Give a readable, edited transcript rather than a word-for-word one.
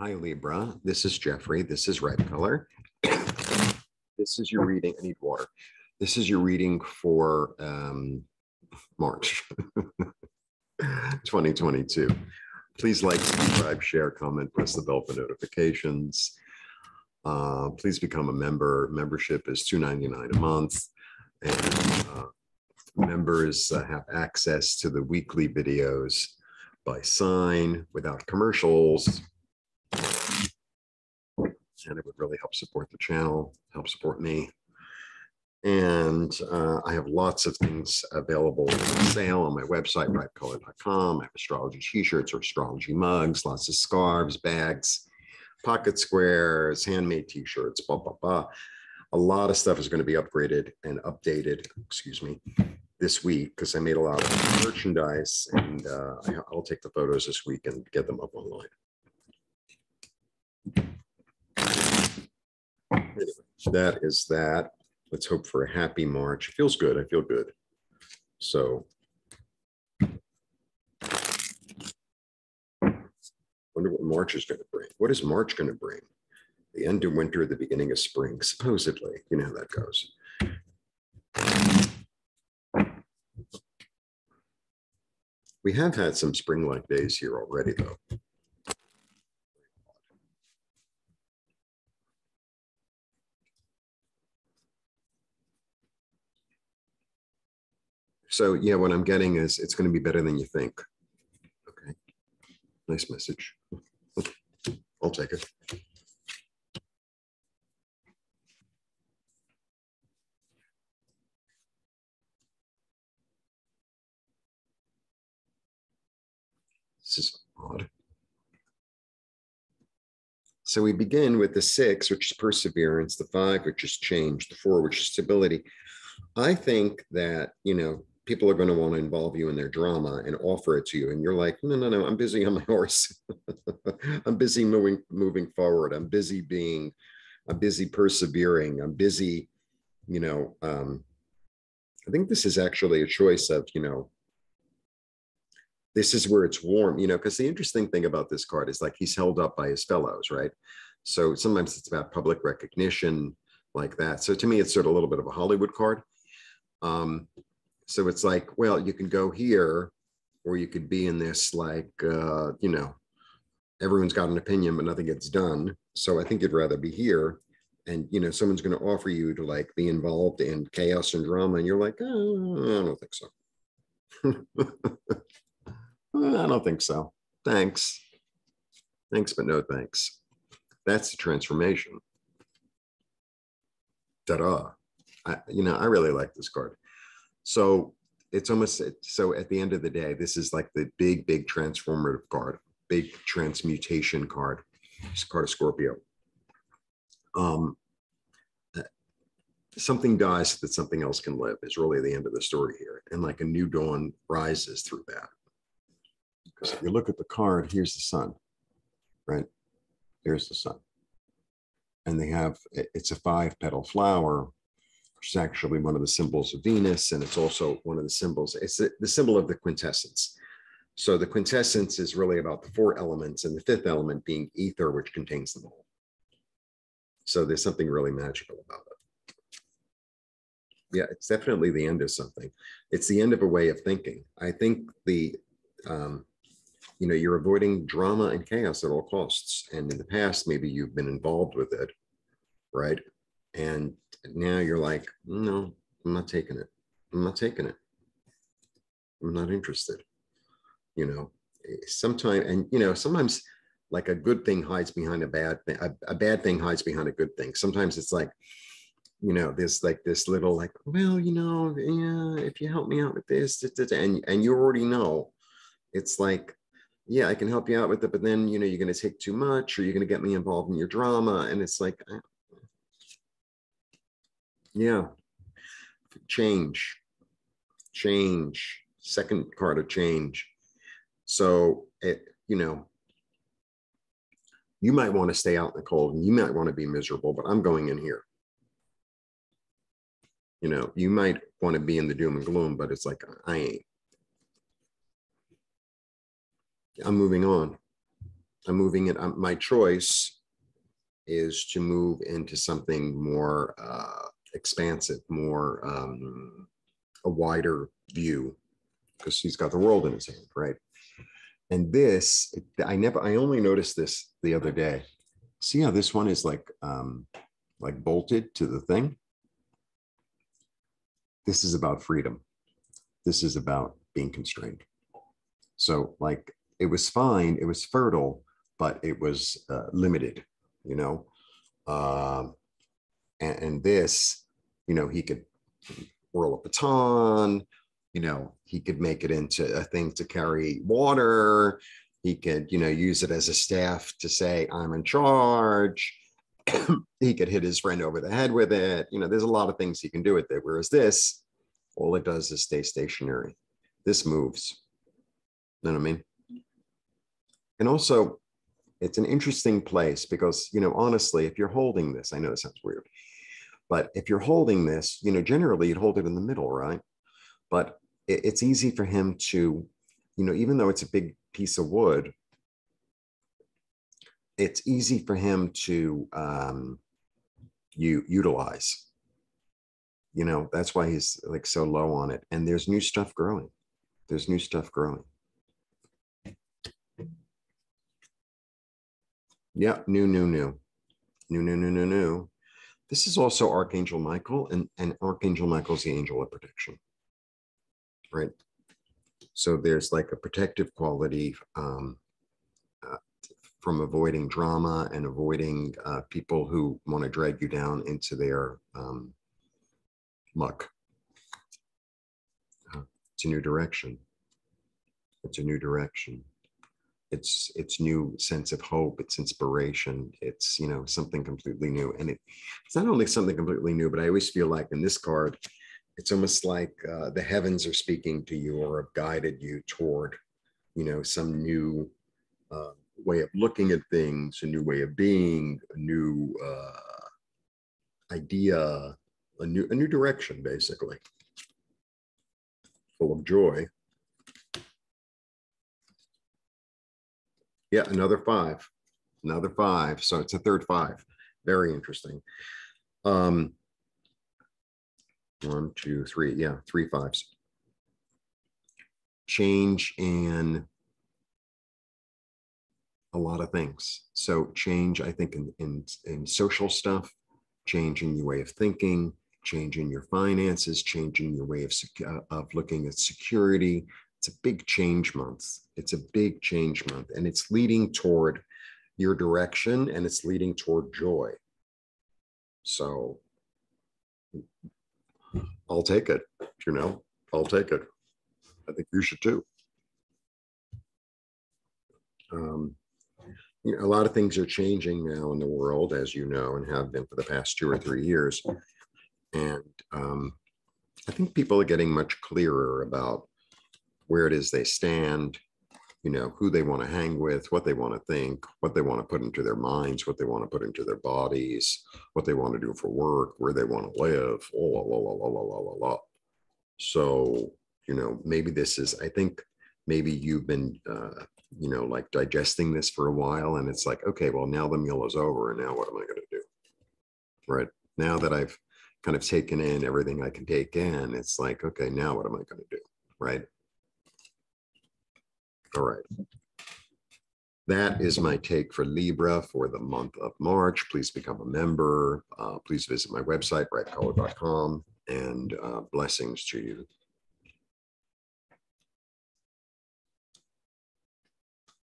Hi, Libra. This is Jeffrey. This is Ripecolor. This is your reading. I need water. This is your reading for March 2022. Please like, subscribe, share, comment, press the bell for notifications. Please become a member. Membership is $2.99 a month. And members have access to the weekly videos by sign without commercials. And it would really help support the channel, help support me. And I have lots of things available for sale on my website, ripecolor.com. I have astrology t-shirts or astrology mugs, lots of scarves, bags, pocket squares, handmade t-shirts, blah, blah, blah. A lot of stuff is going to be upgraded and updated, this week because I made a lot of merchandise, and I'll take the photos this week and get them up online. Anyway, that is that. Let's hope for a happy March. It feels good. I feel good. So, wonder what March is going to bring. What is March going to bring? The end of winter, the beginning of spring, supposedly. You know how that goes. We have had some spring-like days here already, though. So, yeah, what I'm getting is it's going to be better than you think. Okay. Nice message. I'll take it. This is odd. So we begin with the 6, which is perseverance, the 5, which is change, the 4, which is stability. I think that, people are going to want to involve you in their drama and offer it to you. And you're like, no, I'm busy on my horse. I'm busy moving forward. I'm busy persevering. I'm busy, I think this is actually a choice of, this is where it's warm, because the interesting thing about this card is like he's held up by his fellows, right? So sometimes it's about public recognition like that. So to me, it's sort of a little bit of a Hollywood card. So it's like, well, you can go here, or you could be in this like, everyone's got an opinion, but nothing gets done. So I think you'd rather be here. And, someone's going to offer you to like be involved in chaos and drama. And you're like, oh, I don't think so. I don't think so. Thanks. Thanks, but no thanks. That's the transformation. Ta-da. I really like this card. So it's almost, so at the end of the day, this is like the big transformative card, big transmutation card. It's a card of Scorpio. Something dies so that something else can live is really the end of the story here. And like a new dawn rises through that. Because if you look at the card, here's the sun, right? There's the sun. And they have, it's a 5-petal flower, which is actually one of the symbols of Venus. And it's also one of the symbols, it's the symbol of the quintessence. So the quintessence is really about the 4 elements, and the 5th element being ether, which contains them all. So there's something really magical about it. Yeah, it's definitely the end of something. It's the end of a way of thinking. I think you're avoiding drama and chaos at all costs. And in the past, maybe you've been involved with it, right? And now you're like, no, I'm not taking it. I'm not taking it. I'm not interested. Sometimes like a good thing hides behind a bad thing. A bad thing hides behind a good thing. Sometimes it's like, there's like this little like, well, yeah, if you help me out with this, and you already know, it's like, yeah, I can help you out with it, but then, you're going to take too much, or you're going to get me involved in your drama. And it's like, yeah, change, second card of change. So you might want to stay out in the cold, and you might want to be miserable, but I'm going in here. You might want to be in the doom and gloom, but it's like, I ain't. I'm moving on. I'm moving it. My choice is to move into something more expansive, more a wider view, because he's got the world in his hand, right? And this, I only noticed this the other day. See how this one is like bolted to the thing? This is about freedom. This is about being constrained. So like, it was fine, it was fertile, but it was limited, you know? And this, you know, he could whirl a baton, you know, he could make it into a thing to carry water. He could, you know, use it as a staff to say, I'm in charge. He could hit his friend over the head with it. You know, there's a lot of things he can do with it. Whereas this, all it does is stay stationary. This moves. You know what I mean? And also, it's an interesting place because, you know, honestly, if you're holding this, I know this sounds weird, but if you're holding this, you know, generally you'd hold it in the middle, right? But it's easy for him to, you know, even though it's a big piece of wood, it's easy for him to utilize. You know, that's why he's like so low on it. And there's new stuff growing. There's new stuff growing. Yeah, new. This is also Archangel Michael, and Archangel Michael's the angel of protection, right? So there's like a protective quality from avoiding drama and avoiding people who want to drag you down into their muck. It's a new direction. It's a new direction. It's new sense of hope. It's inspiration. It's, you know, something completely new. And it's not only something completely new, but I always feel like in this card, it's almost like the heavens are speaking to you or have guided you toward, you know, some new way of looking at things, a new way of being, a new idea, a new direction, basically, full of joy. Yeah, another five. So it's a third five. Very interesting. 1, 2, 3. Yeah, 3 fives. Change in a lot of things. So change, I think, in social stuff, change in your way of thinking, change in your finances, change in your way of looking at security. It's a big change month. It's a big change month, and it's leading toward your direction, and it's leading toward joy. So I'll take it, you know, I'll take it. I think you should too. You know, a lot of things are changing now in the world, as you know, and have been for the past 2 or 3 years. And I think people are getting much clearer about where it is they stand, you know, who they want to hang with, what they want to think, what they want to put into their minds, what they want to put into their bodies, what they want to do for work, where they want to live, So, you know, maybe this is, I think maybe you've been, you know, like digesting this for a while, and it's like, okay, well, now the meal is over, and now what am I going to do? Right. Now that I've kind of taken in everything I can take in, it's like, okay, now what am I going to do? Right. All right. That is my take for Libra for the month of March. Please become a member. Please visit my website, ripecolor.com, and blessings to you.